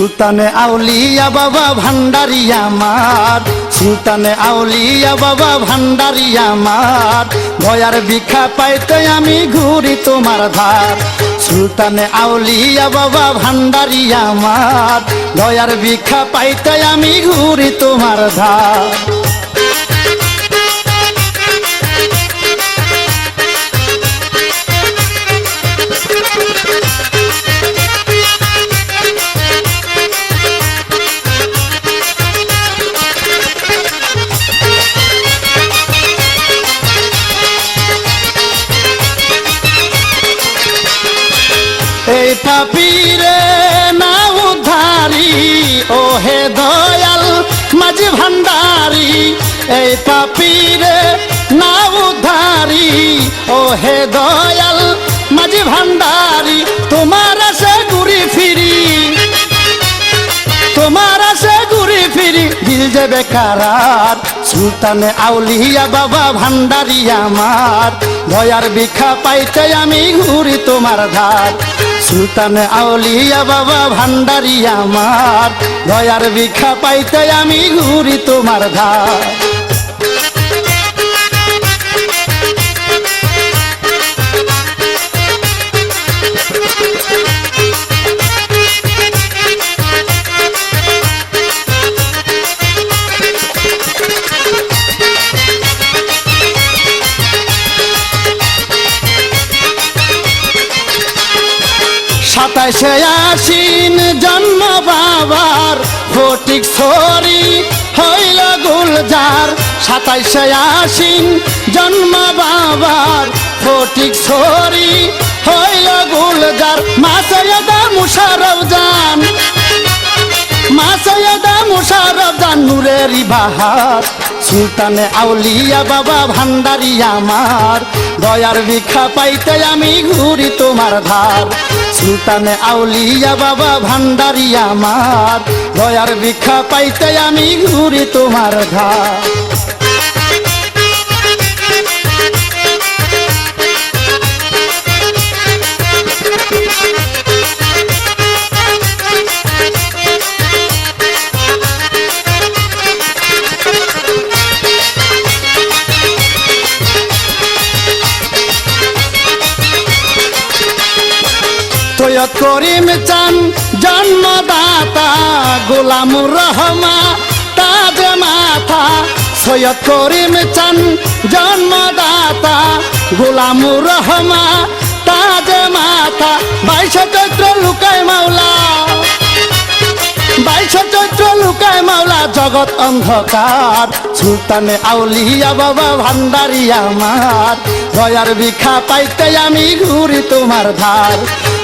সুলতানে আউলিয়া বাবা ভান্ডারি আমার, সুলতানে আউলিয়া বাবা ভান্ডারি আমার, দয়ার ভিক্ষা পাইতে আমি ঘুরি তোমার ধার। সুলতানে আউলিয়া বাবা ভান্ডারি আমার, দয়ার ভিক্ষা পাইতে আমি ঘুরি তোমার ধার। এই পাপীরে না উদ্ধারি ও হে দয়াল মাঝি ভান্ডারি, এই পাপীরে না উদ্ধারি ও হে দয়াল মাঝি ভান্ডারি, তোমার আশে ঘুরি ফিরি, তোমার আশে ঘুরি ফিরি দিল যে বেকারার। সুলতানে আউলিয়া বাবা ভান্ডারি আমার, দয়ার ভিক্ষা পাইতে আমি ঘুরি তোমার ধার। সুলতানে আউলিয়া বাবা ভান্ডারি আমার, দয়ার ভিক্ষা পাইতে আমি ঘুরি তোমার ধার। সাতাইশে আশ্বিন জন্ম বাবার, ফটিক ছড়ি হইল গুলজার। সাতাইশে আশ্বিন জন্ম বাবার, ফটিক ছড়ি হইল গুলজার। মা সৈয়দা মুশারফ জান, মা সৈয়দা মুশারফ জান নূরেরি বাহার। সুলতানে আউলিয়া বাবা ভান্ডারি আমার, দয়ার ভিক্ষা পাইতে আমি ঘুরি তোমার ধার। সুলতানে আউলিয়া বাবা ভান্ডারি আমার, দয়ার ভিক্ষা পাইতে আমি ঘুরি তোমার ধার। সৈয়দ করিম চান জন্মদাতা, গোলামুর রহমান তাজ মাথা। সৈয়দ করিম চান জন্মদাতা, গোলামুর রহমান তাজ মাথা। 22 চৈত্র লুকায় মাওলা, 22 চৈত্র লুকায় মাওলা জগৎ অন্ধকার। সুলতানে আউলিয়া বাবা ভান্ডারি আমার, দয়ার ভিক্ষা পাইতে আমি ঘুরি তোমার ধার।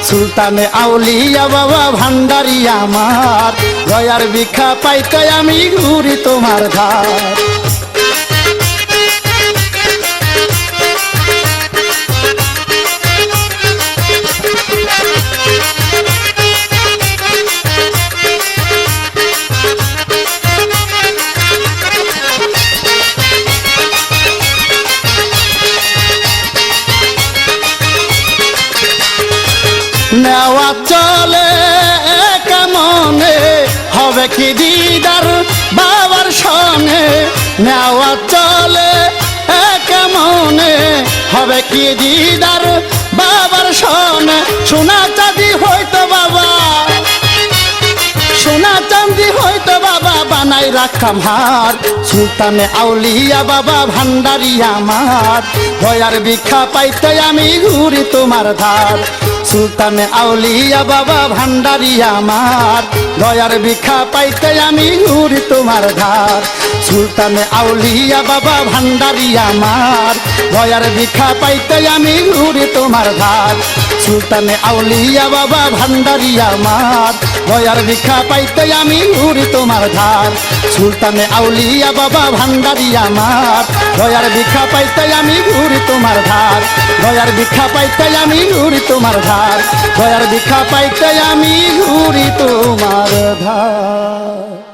সুলতানে আউলিয়া বাবা ভান্ডারি আমার, দয়ার ভিক্ষা পাইতে আমি ঘুরি তোমার ধার। নেওয়া চলে কেমনে হবে কি দিদার বাবার সনে, নেওয়া চলে কেমনে হবে কি দিদার বাবার সনে। সোনা চাঁদি হইতো বাবা, সোনা চাঁদি হইতো বাবা বানাই রাখাম হার। সুলতানে আউলিয়া বাবা ভান্ডারি আমার, দয়ার ভিক্ষা পাইতে আমি ঘুরি তোমার ধার। সুলতানে আউলিয়া বাবা ভান্ডারি আমার, দয়ার ভিক্ষা পাইতে আমি ঘুরি তোমার ধার। সুলতানে আউলিয়া বাবা ভান্ডারি আমার, দয়ার ভিক্ষা পাইতে আমি ঘুরি তোমার ধার। সুলতানে আউলিয়া বাবা ভান্ডারি আমার, দয়ার ভিক্ষা পাইতে আমি ঘুরি তোমার ধার। সুলতানে আউলিয়া বাবা ভান্ডারি আমার, দয়ার ভিক্ষা পাইতে আমি ঘুরি তোমার ধার। দয়ার ভিক্ষা পাইতে আমি ঘুরি তোমার ধার, দয়ার ভিক্ষা পাইতে আমি ঘুরি তোমার ধার।